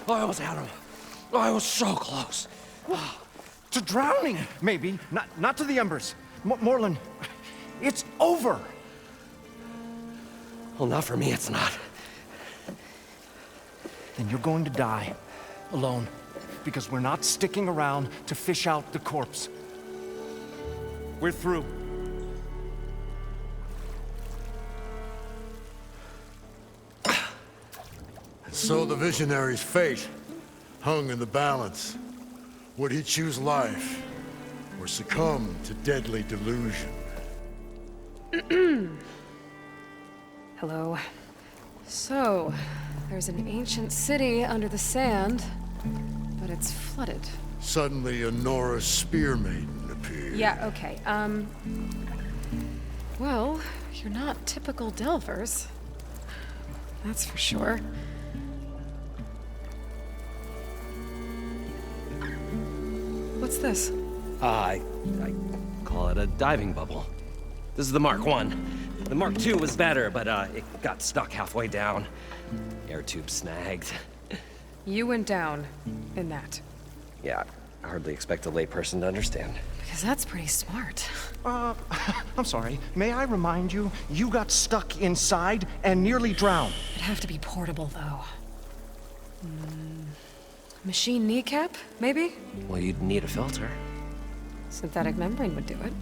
I almost had him. I was so close. To drowning, maybe. Not to the embers. Moreland, it's over. Well, not for me, it's not. Then you're going to die. Alone. Because we're not sticking around to fish out the corpse. We're through. So the visionary's fate hung in the balance. Would he choose life, or succumb to deadly delusion? Hello. So, there's an ancient city under the sand, but it's flooded. Suddenly, a Norse spear maiden appeared. Yeah, okay. Well, you're not typical Delvers. That's for sure. What's this? I call it a diving bubble. This is the Mark I. The Mark II was better, but it got stuck halfway down. Air tube snagged. You went down in that. Yeah, I hardly expect a layperson to understand. Because that's pretty smart. I'm sorry. May I remind you, you got stuck inside and nearly drowned. It'd have to be portable, though. Machine kneecap, maybe? Well, you'd need a filter. Synthetic membrane would do it.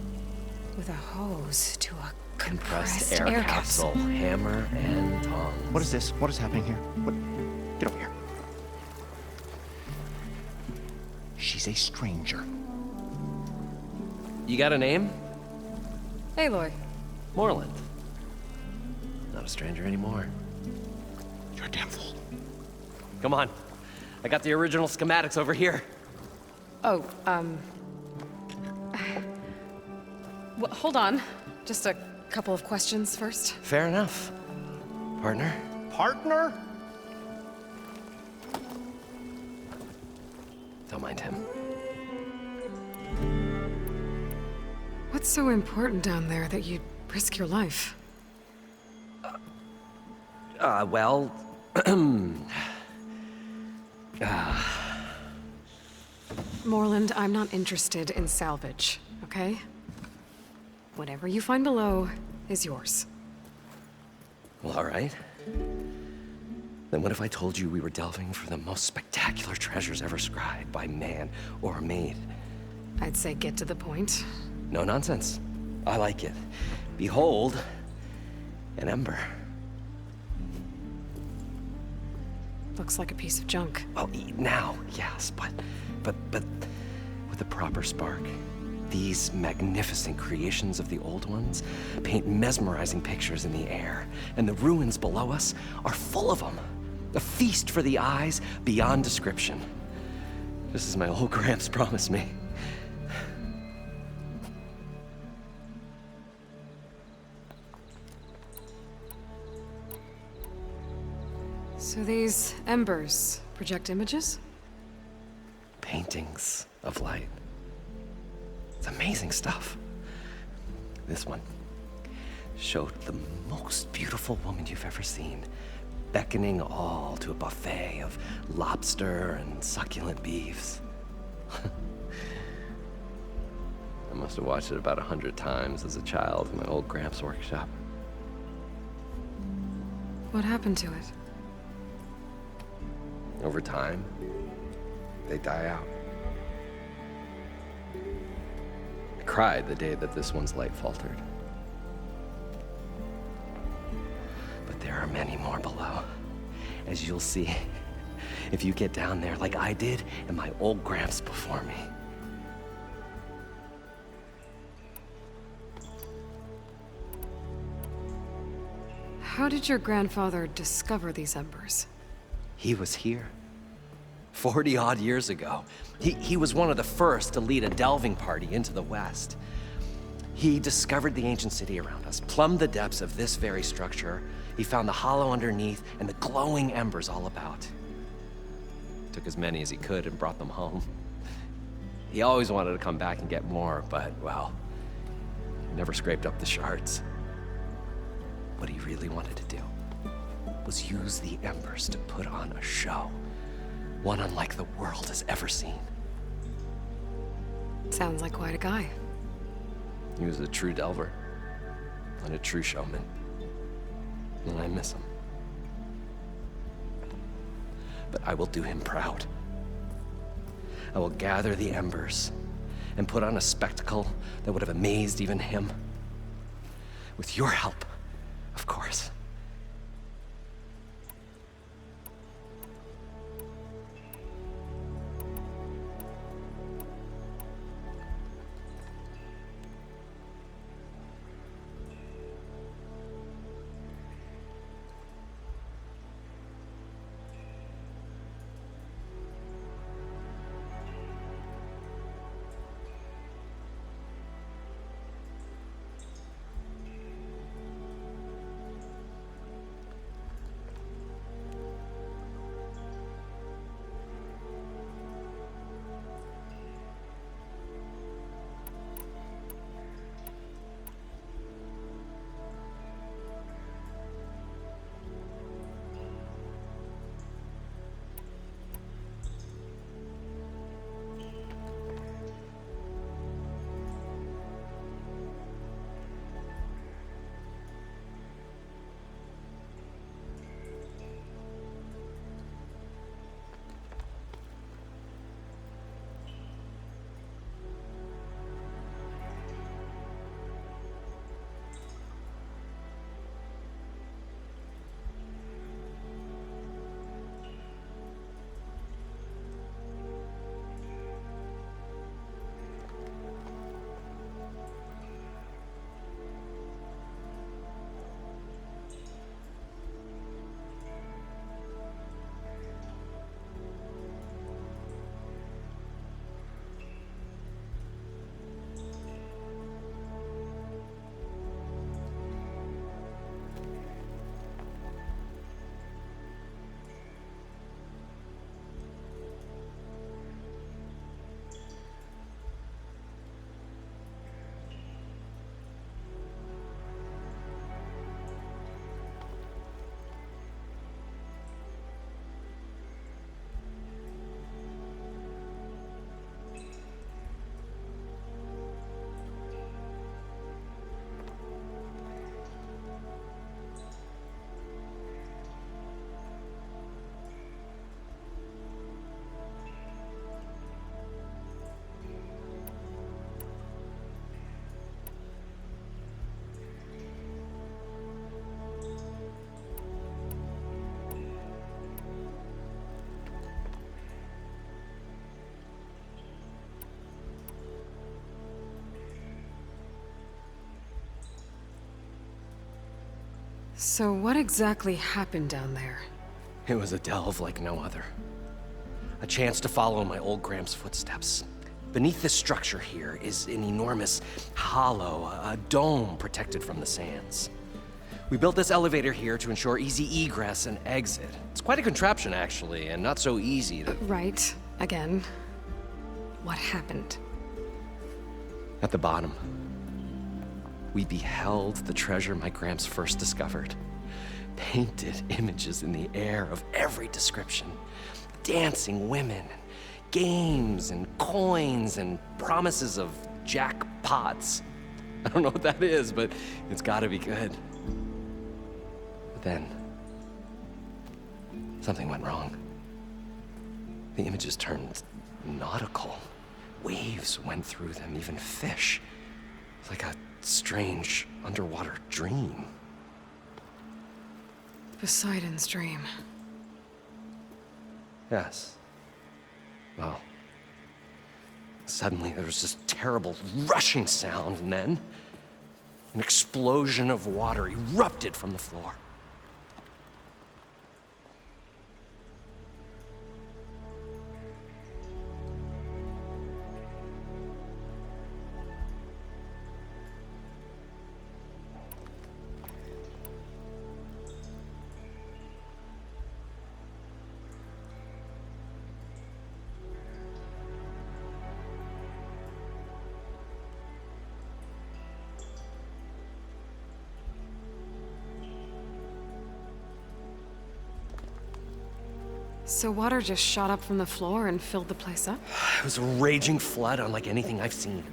With a hose to a compressed air capsule. Hammer and tongs. What is this? What is happening here? What? Get over here. She's a stranger. You got a name? Aloy. Moreland. Not a stranger anymore. You're a damn fool. Come on. I got the original schematics over here. Oh, well, hold on. Just a couple of questions first. Fair enough. Partner? Partner? Don't mind him. What's so important down there that you'd risk your life? Well... Moreland, I'm not interested in salvage, okay? Whatever you find below is yours. Well, all right. Then what if I told you we were delving for the most spectacular treasures ever scribed by man or maid? I'd say get to the point. No nonsense. I like it. Behold, an ember. Looks like a piece of junk. Well, now, yes, but with a proper spark. These magnificent creations of the old ones paint mesmerizing pictures in the air, and the ruins below us are full of them. A feast for the eyes beyond description. Just as my old Gramps promised me. So these embers project images? Paintings of light. It's amazing stuff. This one showed the most beautiful woman you've ever seen, beckoning all to a buffet of lobster and succulent beefs. I must have watched it about 100 times as a child in my old Gramps' workshop. What happened to it? Over time, they die out. I cried the day that this one's light faltered. But there are many more below, as you'll see if you get down there like I did and my old Gramps before me. How did your grandfather discover these embers? He was here 40-odd years ago. He was one of the first to lead a delving party into the West. He discovered the ancient city around us, plumbed the depths of this very structure. He found the hollow underneath and the glowing embers all about. Took as many as he could and brought them home. He always wanted to come back and get more, but, well, he never scraped up the shards. What he really wanted to do was use the embers to put on a show, one unlike the world has ever seen. Sounds like quite a guy. He was a true delver and a true showman, and I miss him. But I will do him proud. I will gather the embers and put on a spectacle that would have amazed even him. With your help, of course. So what exactly happened down there? It was a delve like no other. A chance to follow in my old Gramps' footsteps. Beneath this structure here is an enormous hollow, a dome protected from the sands. We built this elevator here to ensure easy egress and exit. It's quite a contraption, actually, and not so easy to... Right. Again. What happened? At the bottom, we beheld the treasure my Gramps first discovered. Painted images in the air of every description. Dancing women, games and coins and promises of jackpots. I don't know what that is, but it's gotta be good. But then, something went wrong. The images turned nautical. Waves went through them, even fish. It's like a strange underwater dream. Poseidon's dream. Yes. Well, suddenly there was this terrible rushing sound, and then an explosion of water erupted from the floor. So water just shot up from the floor and filled the place up? It was a raging flood unlike anything I've seen.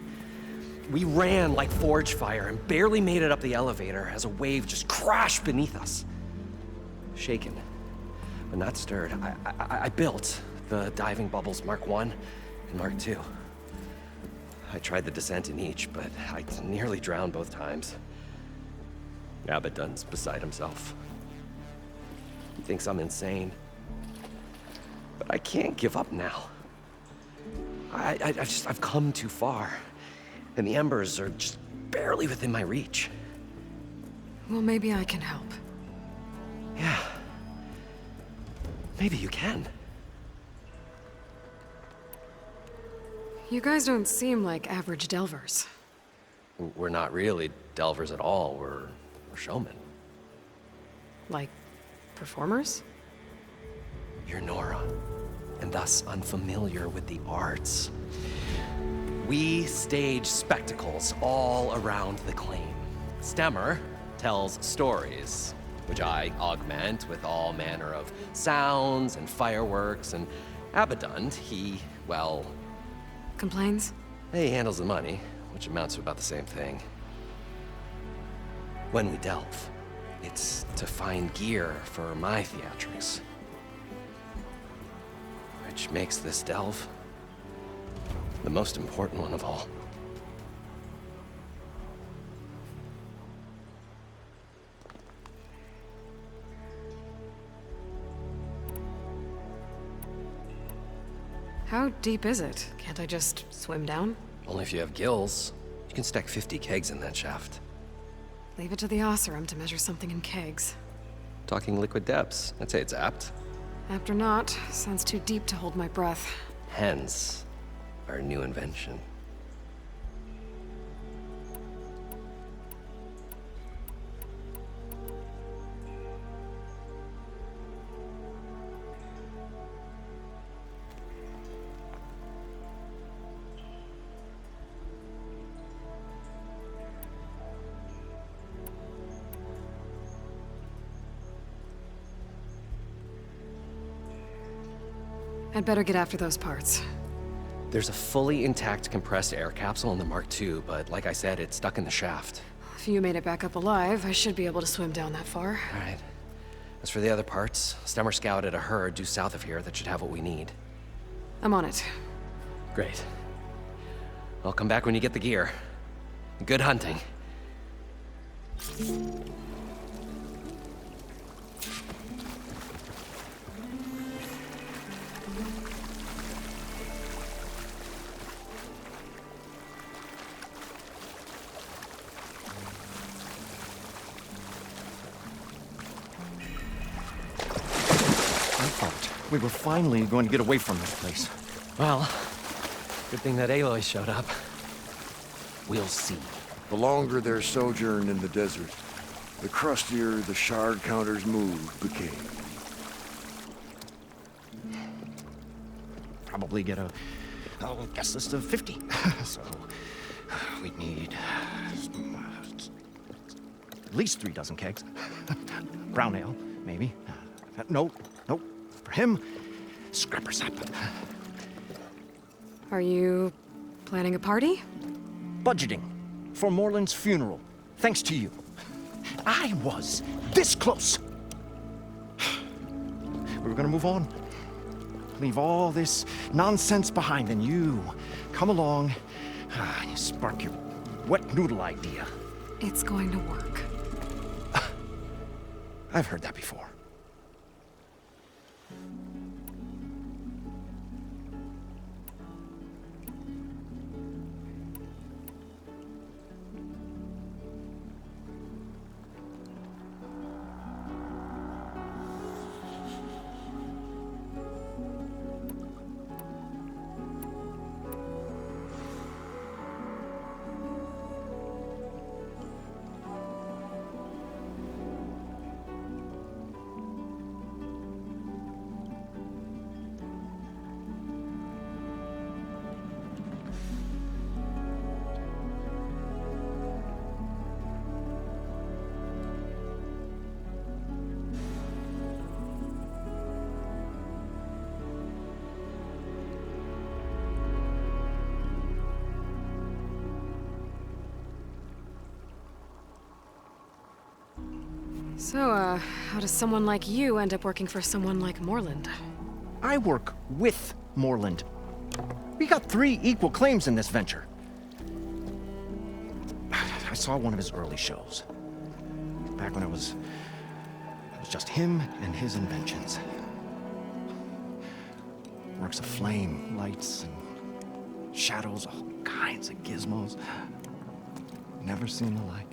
We ran like forge fire and barely made it up the elevator as a wave just crashed beneath us. Shaken, but not stirred, I built the diving bubbles Mark I and Mark II. I tried the descent in each, but I nearly drowned both times. Abaddon's beside himself. He thinks I'm insane. But I can't give up now. I've come too far. And the embers are just barely within my reach. Well, maybe I can help. Yeah. Maybe you can. You guys don't seem like average delvers. We're not really delvers at all. We're showmen. Like, performers? You're Nora, and thus unfamiliar with the arts. We stage spectacles all around the claim. Stemmer tells stories, which I augment with all manner of sounds and fireworks, and Abaddon, well... Complains? He handles the money, which amounts to about the same thing. When we delve, it's to find gear for my theatrics. Which makes this delve the most important one of all. How deep is it? Can't I just swim down? Only if you have gills. You can stack 50 kegs in that shaft. Leave it to the Osseram to measure something in kegs. Talking liquid depths, I'd say it's apt. After not, sounds too deep to hold my breath. Hence, our new invention. I'd better get after those parts. There's a fully intact compressed air capsule in the Mark II, but like I said, it's stuck in the shaft. If you made it back up alive, I should be able to swim down that far. All right. As for the other parts, Stemmer scouted a herd due south of here that should have what we need. I'm on it. Great. I'll come back when you get the gear. Good hunting. We were finally going to get away from this place. Well, good thing that Aloy showed up. We'll see. The longer their sojourn in the desert, the crustier the shard counter's move became. Probably get a guest list of 50. So we'd need at least 3 dozen kegs. Brown ale, maybe. No. For him, scrapper sap. Are you planning a party? Budgeting for Morland's funeral, thanks to you. I was this close. We were gonna move on. Leave all this nonsense behind, and you come along and you spark your wet noodle idea. It's going to work. I've heard that before. So, how does someone like you end up working for someone like Morland? I work with Morland. We got 3 equal claims in this venture. I saw one of his early shows. Back when it was just him and his inventions. Works of flame, lights, and shadows, all kinds of gizmos. Never seen the like.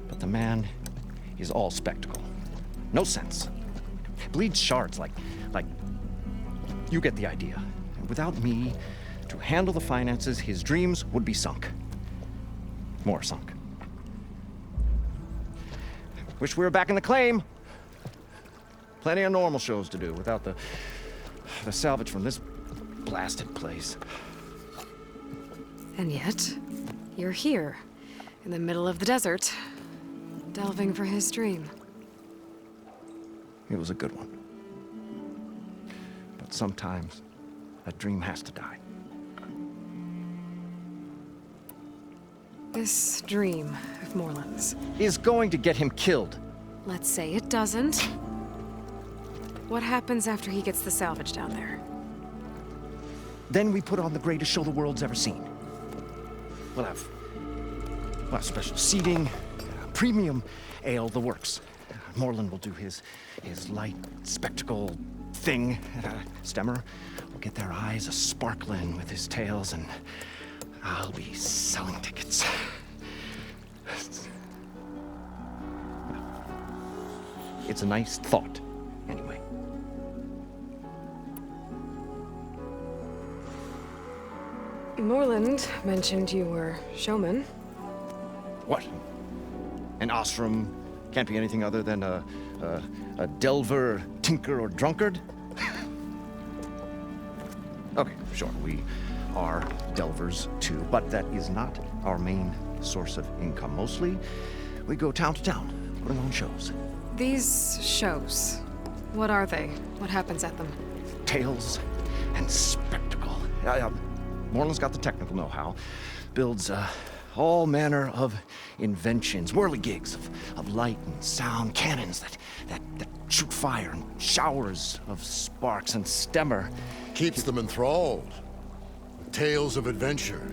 But the man is all spectacle. No sense. Bleeds shards like you get the idea. And without me to handle the finances, his dreams would be sunk. More sunk. Wish we were back in the claim. Plenty of normal shows to do without the salvage from this blasted place. And yet, you're here, in the middle of the desert, delving for his dream. It was a good one. But sometimes, that dream has to die. This dream of Morland's. Is going to get him killed. Let's say it doesn't. What happens after he gets the salvage down there? Then we put on the greatest show the world's ever seen. We'll have special seating, premium ale, the works. Morland will do his light spectacle thing. Stemmer will get their eyes a-sparkling with his tales, and I'll be selling tickets. It's a nice thought, anyway. Morland mentioned you were showman. What? An ostrom can't be anything other than a delver, tinker, or drunkard? Okay, sure, we are delvers too, but that is not our main source of income. Mostly, we go town to town, putting on shows. These shows, what are they? What happens at them? Tales and spectacle. Morland's got the technical know-how. Builds all manner of inventions, whirligigs of light and sound, cannons that shoot fire, and showers of sparks, and Stemmer Keeps them enthralled with tales of adventure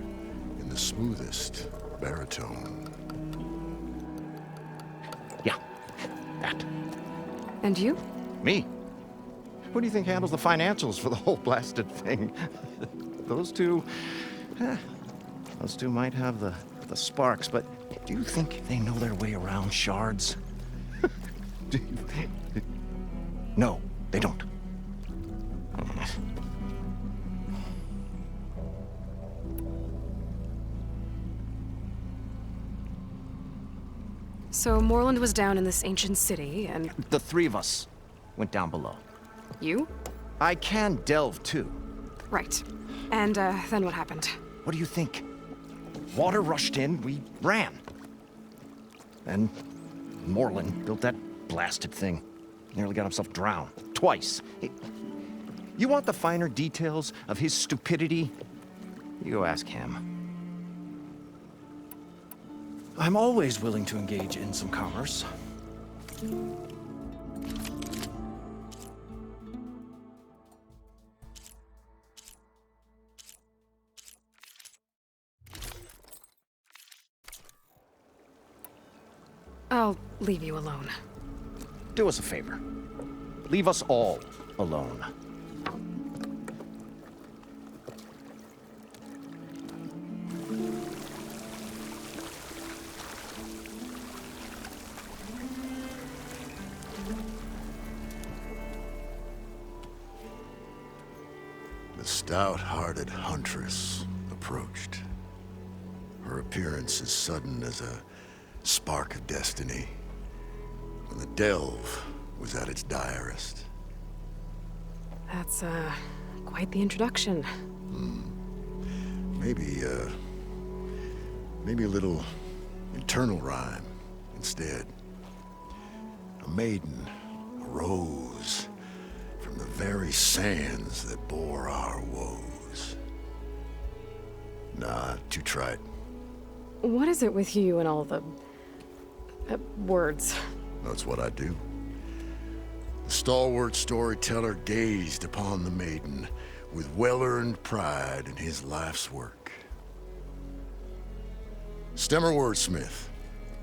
in the smoothest baritone. Yeah, that. And you? Me? Who do you think handles the financials for the whole blasted thing? Those two might have the sparks, but do you think they know their way around shards? No, they don't. So Morland was down in this ancient city, and The 3 of us went down below. you? I can delve too. Right. And, then what happened? What do you think? Water rushed in, we ran. Then Morland built that blasted thing. Nearly got himself drowned. Twice. You want the finer details of his stupidity? You go ask him. I'm always willing to engage in some commerce. I'll leave you alone. Do us a favor. Leave us all alone. The stout-hearted huntress approached. Her appearance as sudden as a spark of destiny, when the delve was at its direst. That's, quite the introduction. Maybe a little internal rhyme instead. A maiden arose from the very sands that bore our woes. Nah, too trite. What is it with you and all the Words. That's what I do. The stalwart storyteller gazed upon the maiden with well-earned pride in his life's work. Stemmer wordsmith,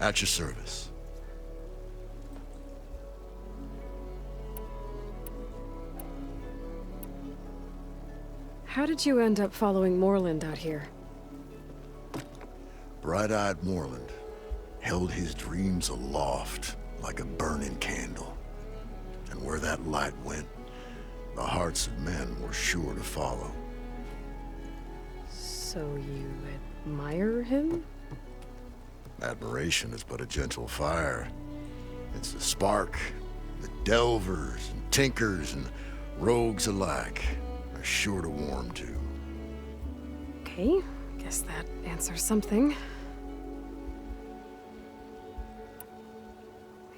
at your service. How did you end up following Moreland out here? Bright-eyed Moreland held his dreams aloft like a burning candle. And where that light went, the hearts of men were sure to follow. So you admire him? Admiration is but a gentle fire. It's the spark that delvers and tinkers and rogues alike are sure to warm to. Okay, guess that answers something.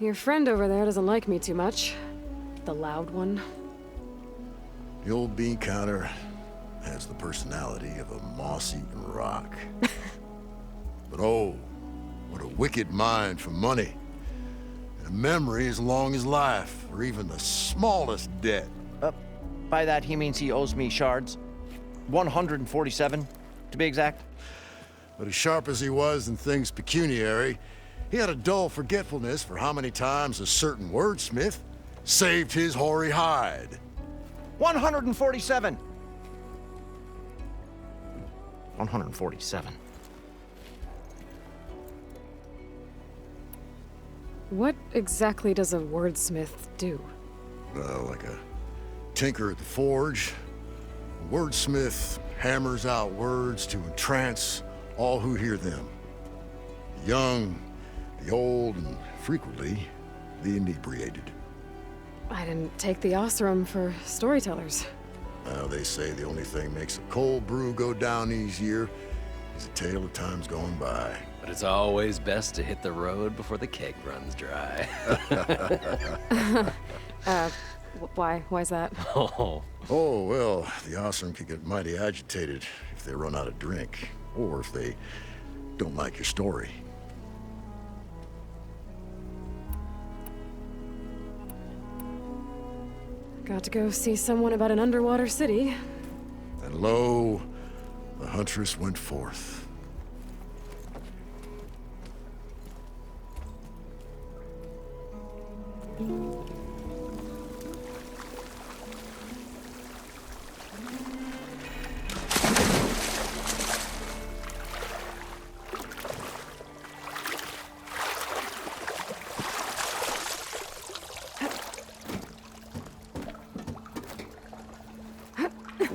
Your friend over there doesn't like me too much. The loud one. The old bean counter has the personality of a moss-eaten rock. But oh, what a wicked mind for money. And a memory as long as life, or even the smallest debt. By that, he means he owes me shards. 147, to be exact. But as sharp as he was in things pecuniary, he had a dull forgetfulness for how many times a certain wordsmith saved his hoary hide. 147! 147. What exactly does a wordsmith do? Like a tinker at the forge, a wordsmith hammers out words to entrance all who hear them. The young, the old, and frequently, the inebriated. I didn't take the Osram for storytellers. Well, they say the only thing makes a cold brew go down easier is a tale of times gone by. But it's always best to hit the road before the keg runs dry. Why's that? Oh, Oh, well, the Osram can get mighty agitated if they run out of drink, or if they don't like your story. Got to go see someone about an underwater city. And lo, the huntress went forth.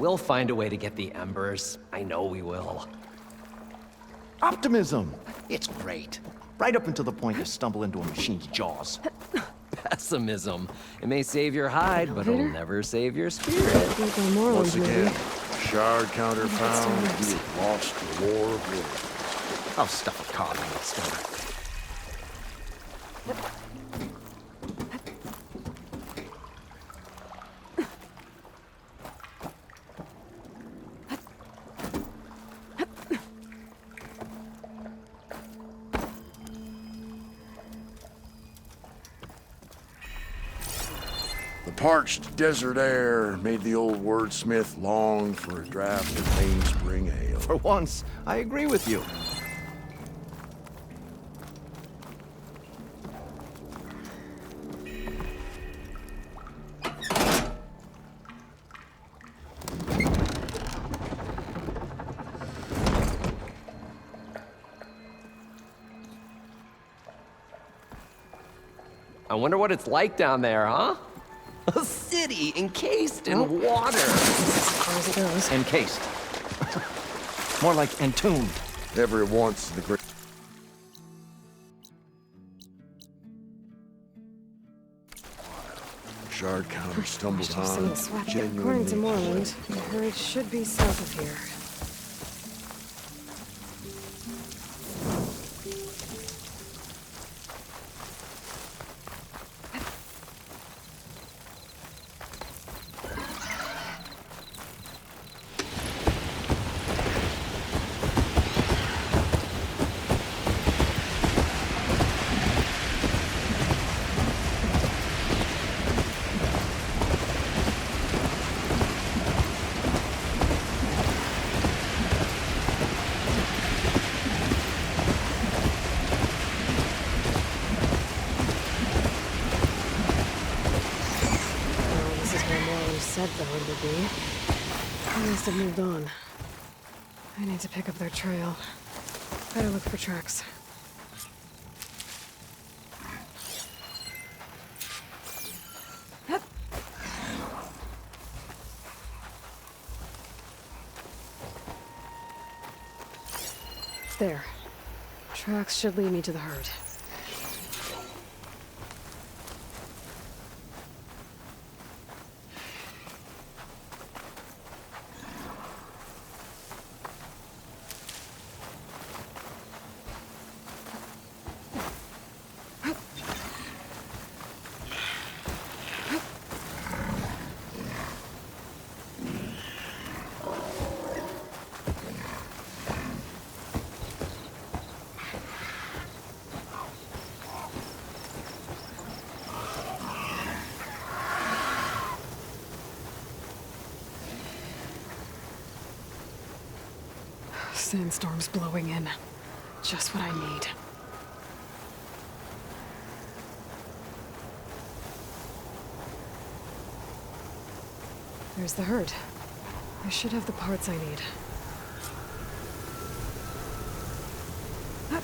we'll find a way to get the embers. I know we will. Optimism! It's great. Right up until the point you stumble into a machine's jaws. Pessimism. It may save your hide, but it'll never save your spirit. Like a Moreland Once again, movie. shard counter found, Let's you have lost the war of words. I'll stuff a card in that stomach. The parched desert air made the old wordsmith long for a draught of mainspring ale. For once, I agree with you. I wonder what it's like down there, huh? A city encased in water. As far as it goes. Encased. More like entombed. Every once in the great... Shard counter stumbled Must have seen on the swap. genuine According to nature. Moreland, the herd should be south of here. herd would be. They must have moved on. I need to pick up their trail. Better look for tracks. Hup. There. Tracks should lead me to the herd. Sandstorm's blowing in. Just what I need. There's the herd. I should have the parts I need. Hup.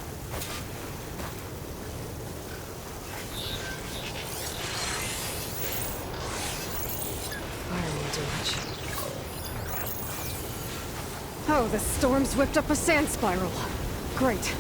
Fire won't do much. Oh, the storm's whipped up a sand spiral. Great.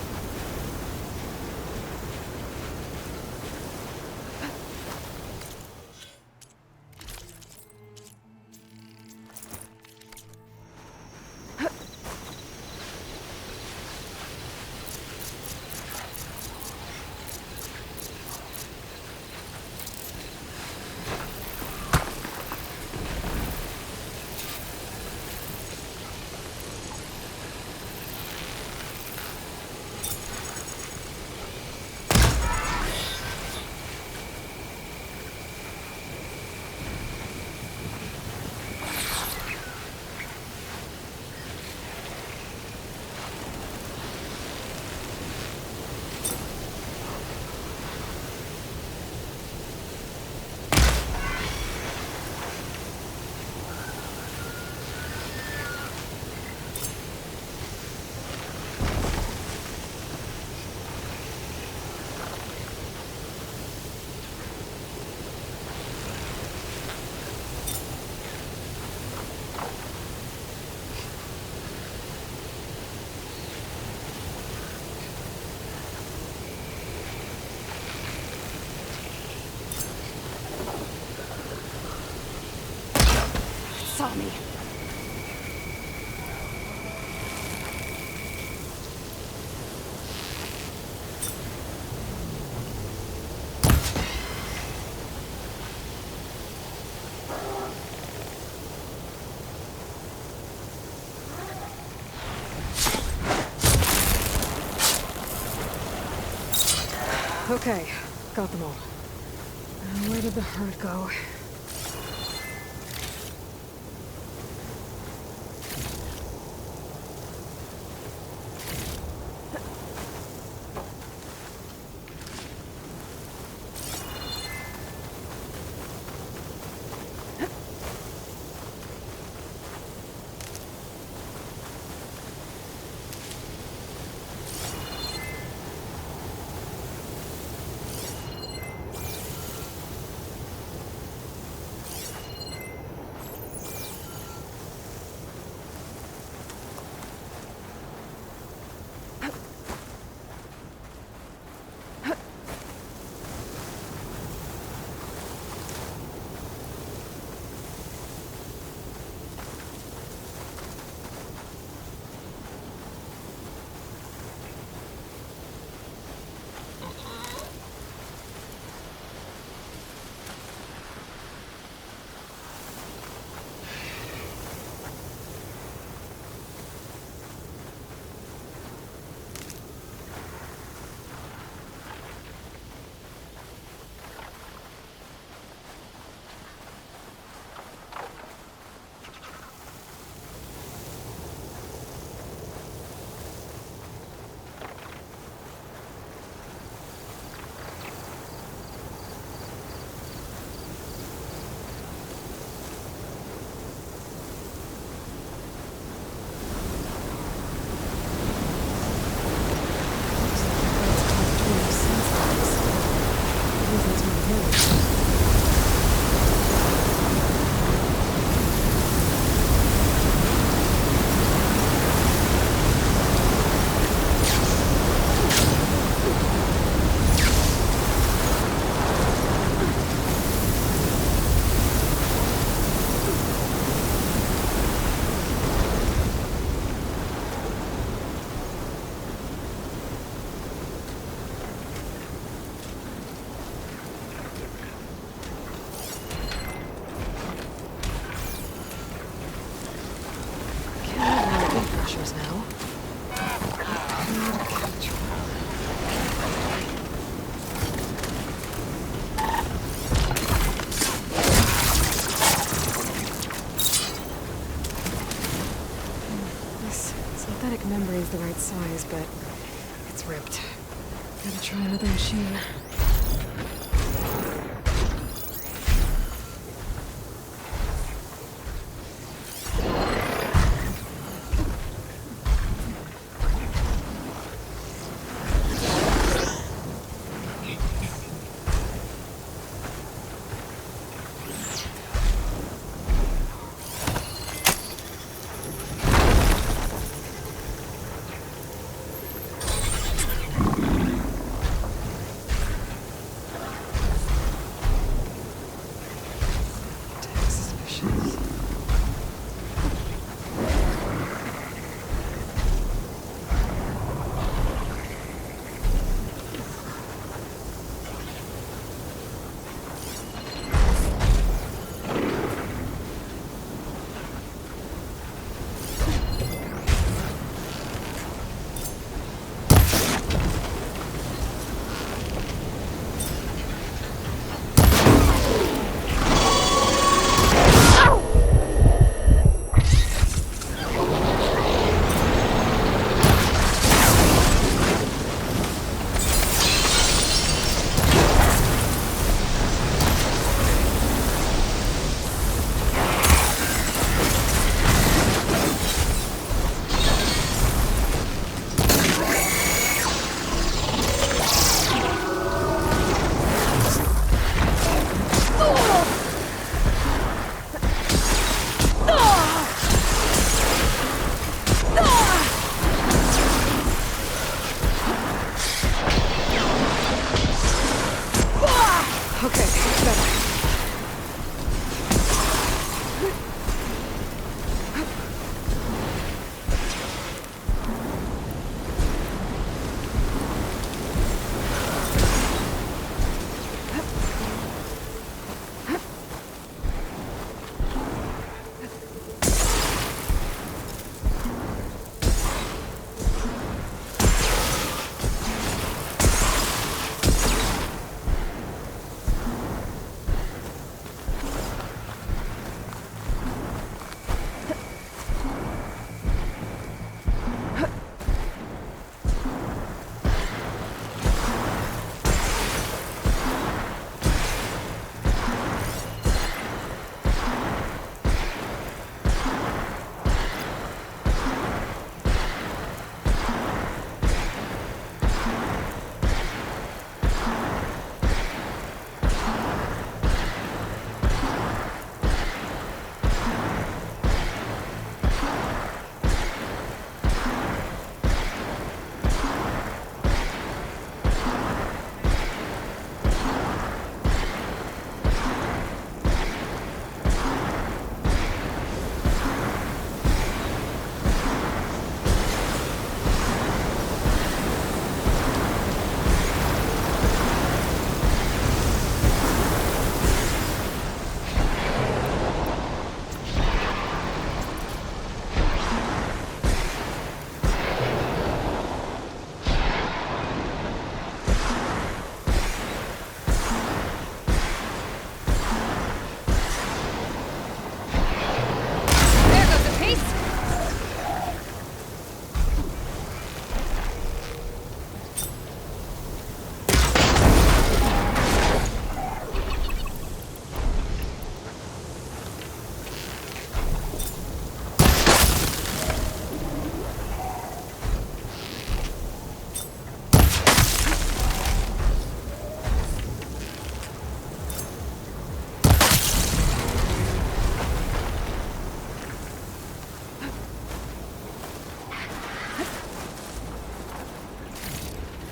Saw me. Okay, got them all. And where did the herd go? pictures now. This synthetic membrane's the right size, but it's ripped. Gotta try another machine.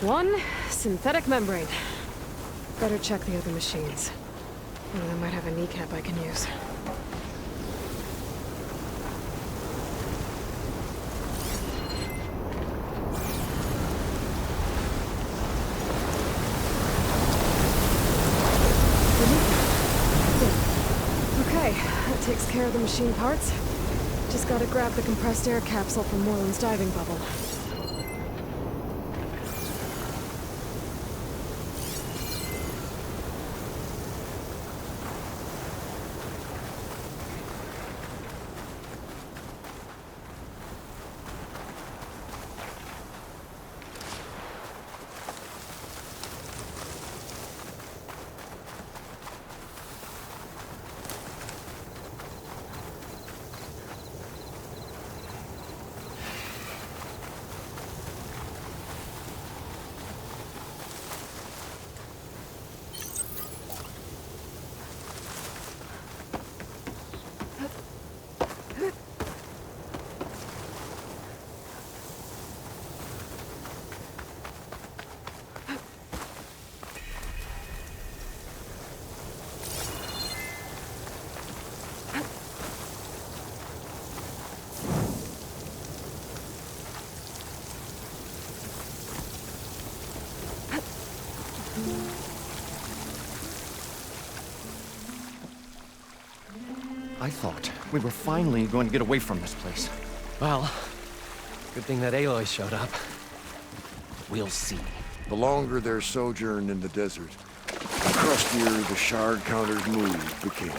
One synthetic membrane. Better check the other machines. One of them might have a kneecap I can use. Okay, that takes care of the machine parts. Just gotta grab the compressed air capsule from Moreland's diving bubble. I thought we were finally going to get away from this place. Well, good thing that Aloy showed up. We'll see. The longer their sojourn in the desert, the crustier the shard counter's move became.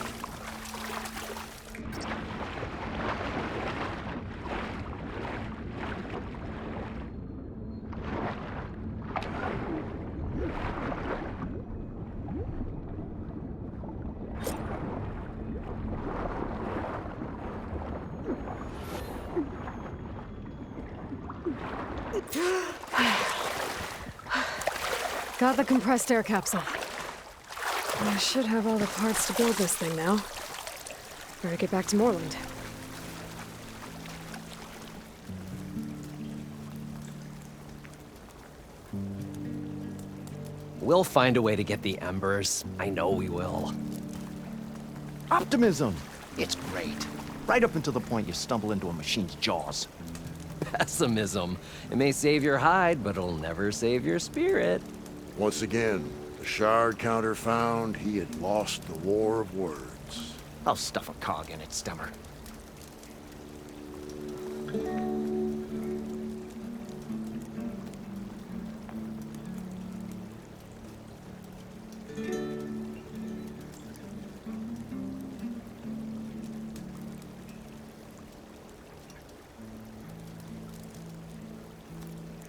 Got the compressed air capsule. I should have all the parts to build this thing now. Better get back to Moreland. We'll find a way to get the embers. I know we will. Optimism! It's great. Right up until the point you stumble into a machine's jaws. Pessimism. It may save your hide, but it'll never save your spirit. Once again, the shard counter found he had lost the war of words. I'll stuff a cog in its stomach.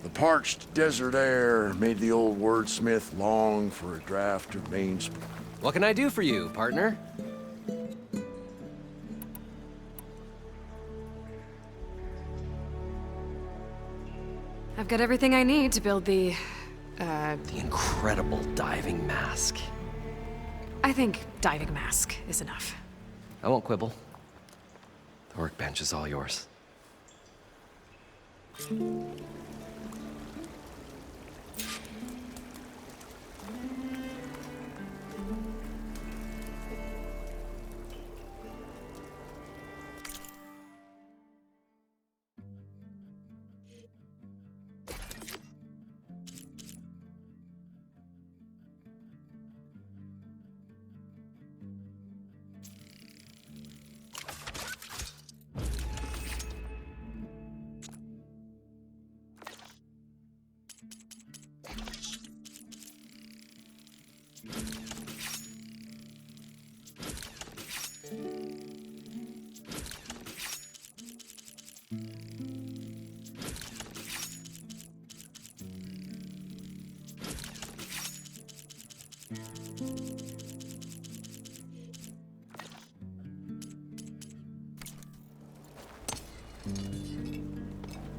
The parched desert air made the old wordsmith long for a draught of main spring. What can I do for you, partner? I've got everything I need to build the incredible diving mask. I think diving mask is enough. I won't quibble. The workbench is all yours.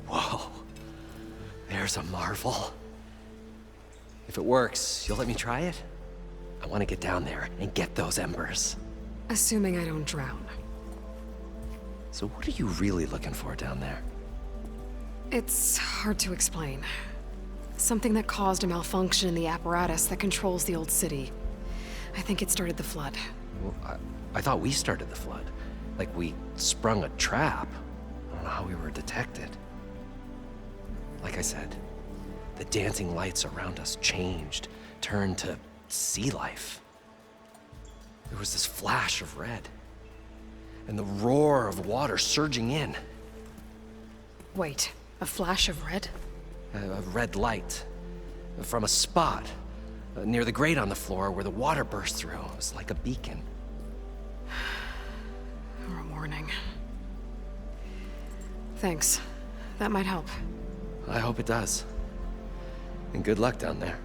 Whoa. There's a marvel. If it works, you'll let me try it? I want to get down there and get those embers. Assuming I don't drown. So what are you really looking for down there? It's hard to explain. Something that caused a malfunction in the apparatus that controls the old city. I think it started the flood. Well, I thought we started the flood. Like we sprung a trap. I don't know how we were detected. Like I said, the dancing lights around us changed, turned to sea life. There was this flash of red. and the roar of water surging in. Wait, a flash of red? A red light from a spot near the grate on the floor where the water burst through. It was like a beacon. Or a warning. Thanks. That might help. I hope it does. And good luck down there.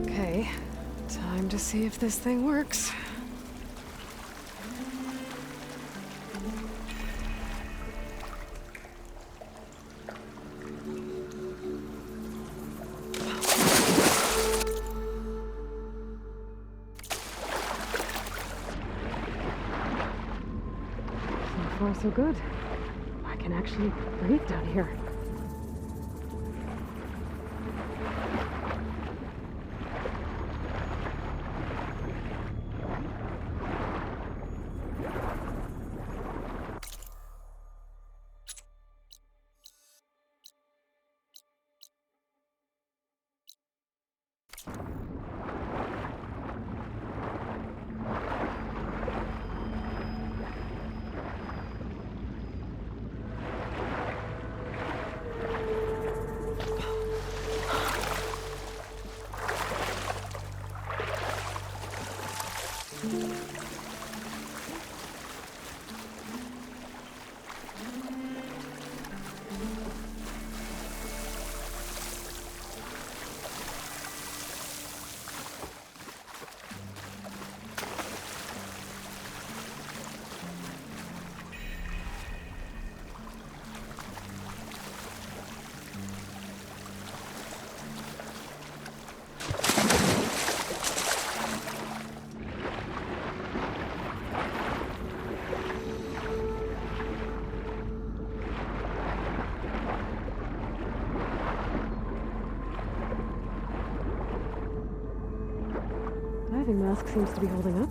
Okay, time to see if this thing works. So far, so good. I can actually breathe down here. Diving mask seems to be holding up.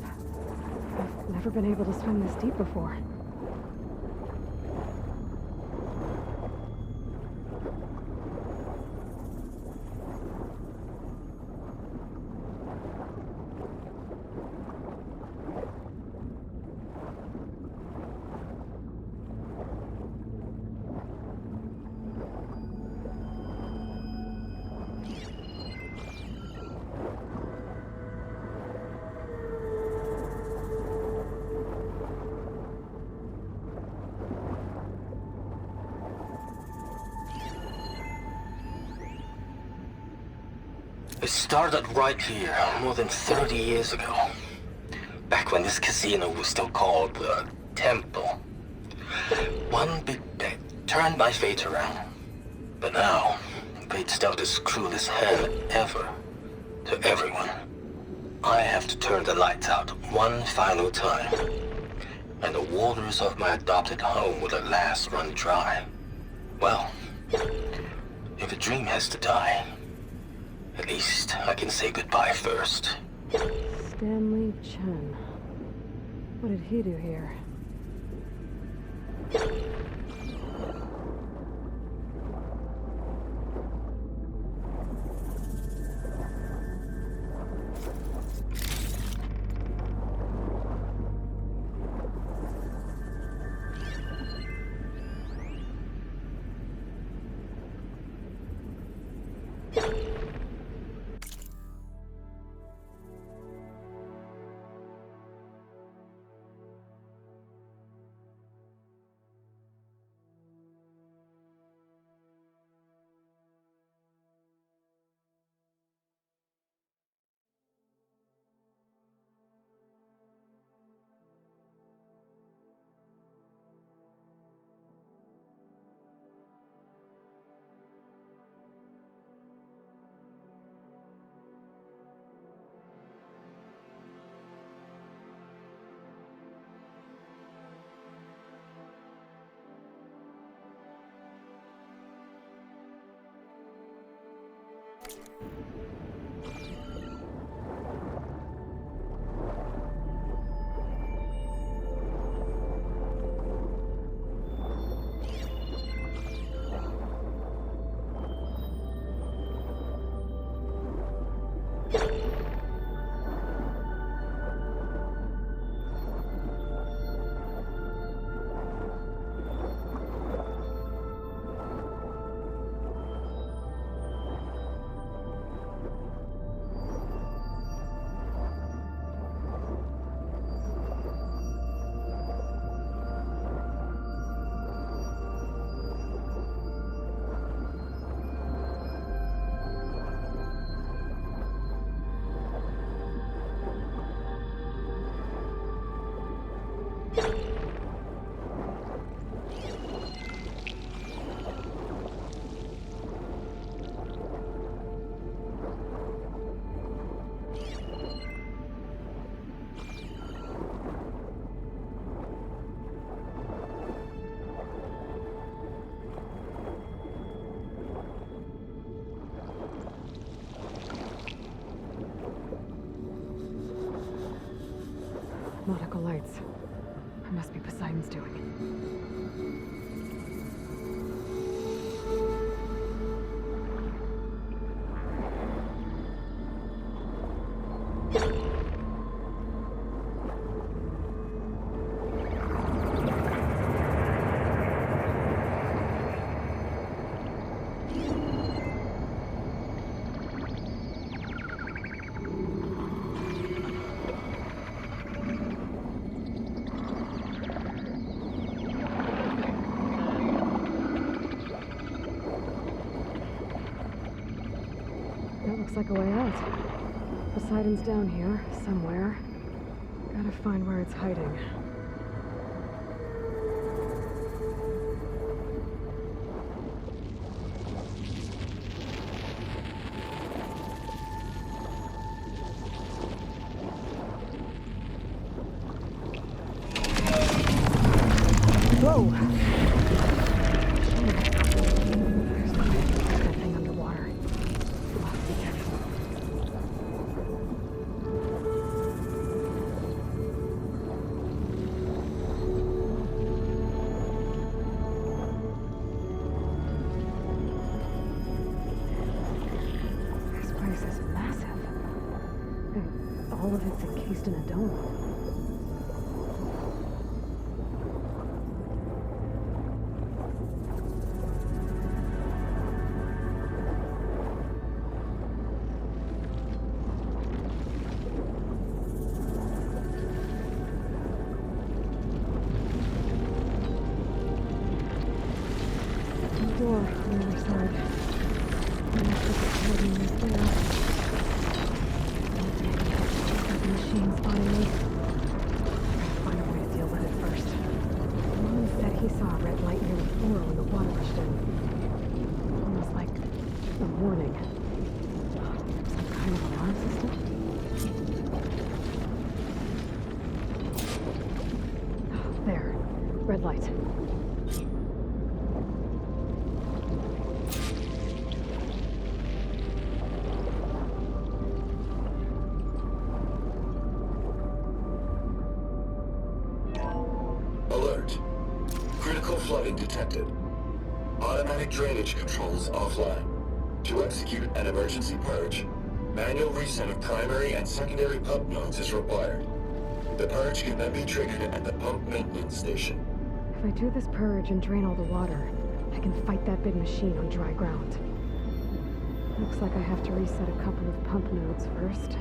I've never been able to swim this deep before. It started right here, more than 30 years ago. Back when this casino was still called the Temple. One big bet turned my fate around. But now, fate's dealt this cruelest hand ever to everyone. I have to turn the lights out one final time. And the waters of my adopted home will at last run dry. Well, if a dream has to die, at least I can say goodbye first. Stanley Chen. What did he do here? lights. It must be Poseidon's doing. That looks like a way out. Poseidon's down here, somewhere. Gotta find where it's hiding. Whoa! There's no way to keep that thing underwater. We'll have to be careful. This place is massive. And all of it's encased in a dome. Door on the other side. I must have been holding this there. The machine's spotting me. I'll find a way to deal with it first. Mom said he saw a red light near the floor when the water rushed in. Almost like a warning. Some kind of alarm system? There. Red light. Alert. Critical flooding detected. Automatic drainage controls offline. To execute an emergency purge, manual reset of primary and secondary pump nodes is required. The purge can then be triggered at the pump maintenance station. If I do this purge and drain all the water, I can fight that big machine on dry ground. Looks like I have to reset a couple of pump nodes first.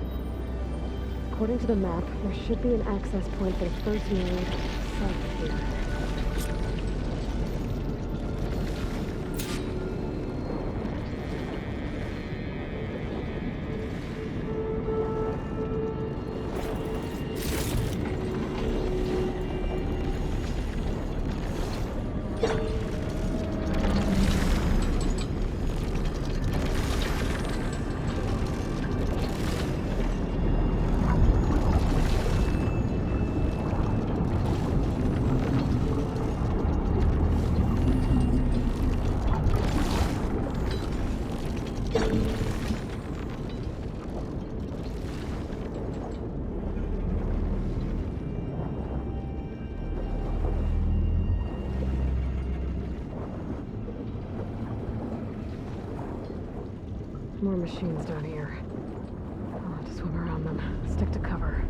According to the map, there should be an access point for the first node south here. More machines down here. I'll have to swim around them. Stick to cover.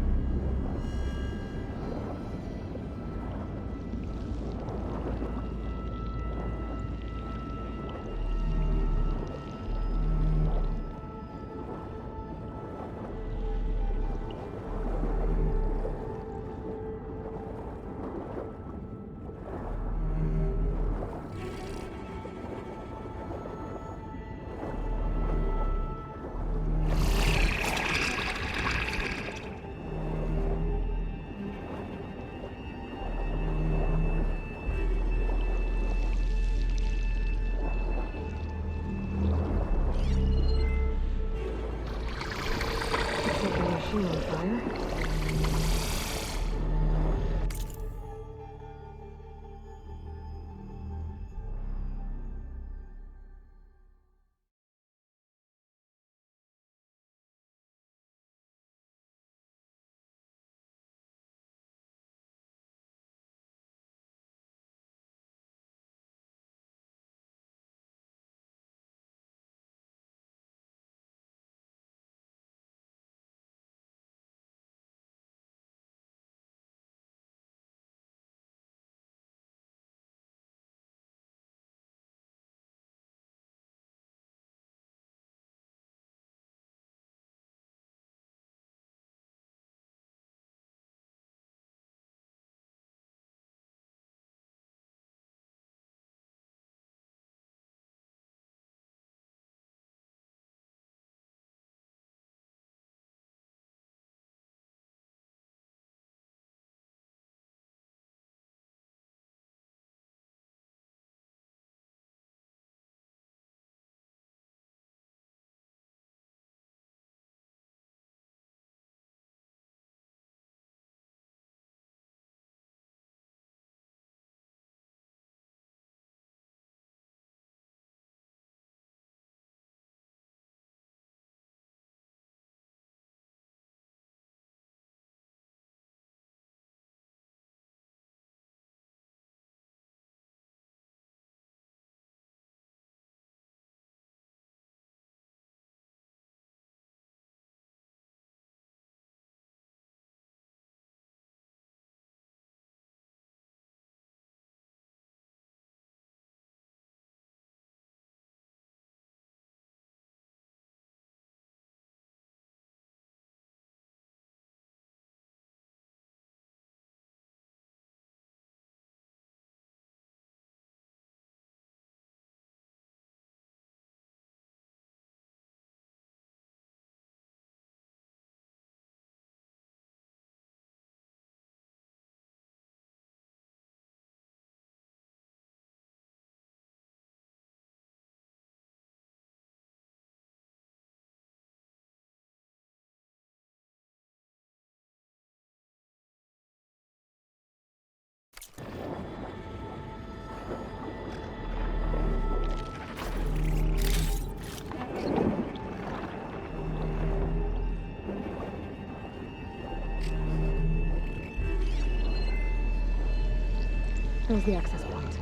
There's the access point.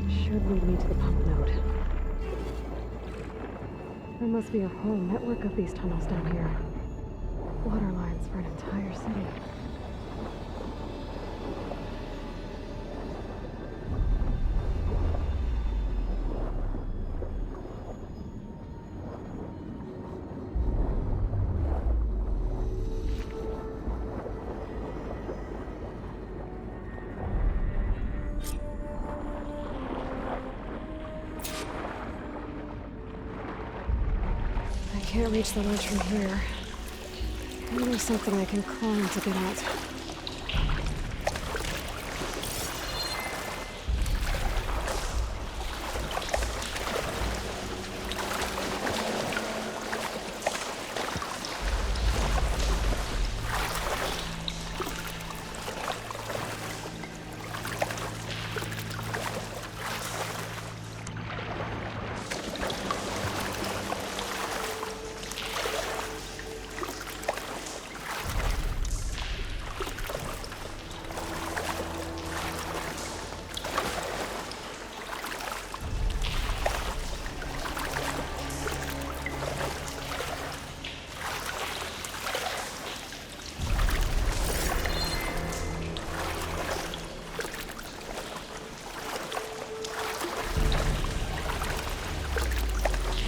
Should lead me to the pump node. There must be a whole network of these tunnels down here. Water lines for an entire city. I can't reach the ledge from here. Maybe there's something I can climb to get out.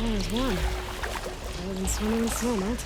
There's one. Better than swimming in snow, Matt.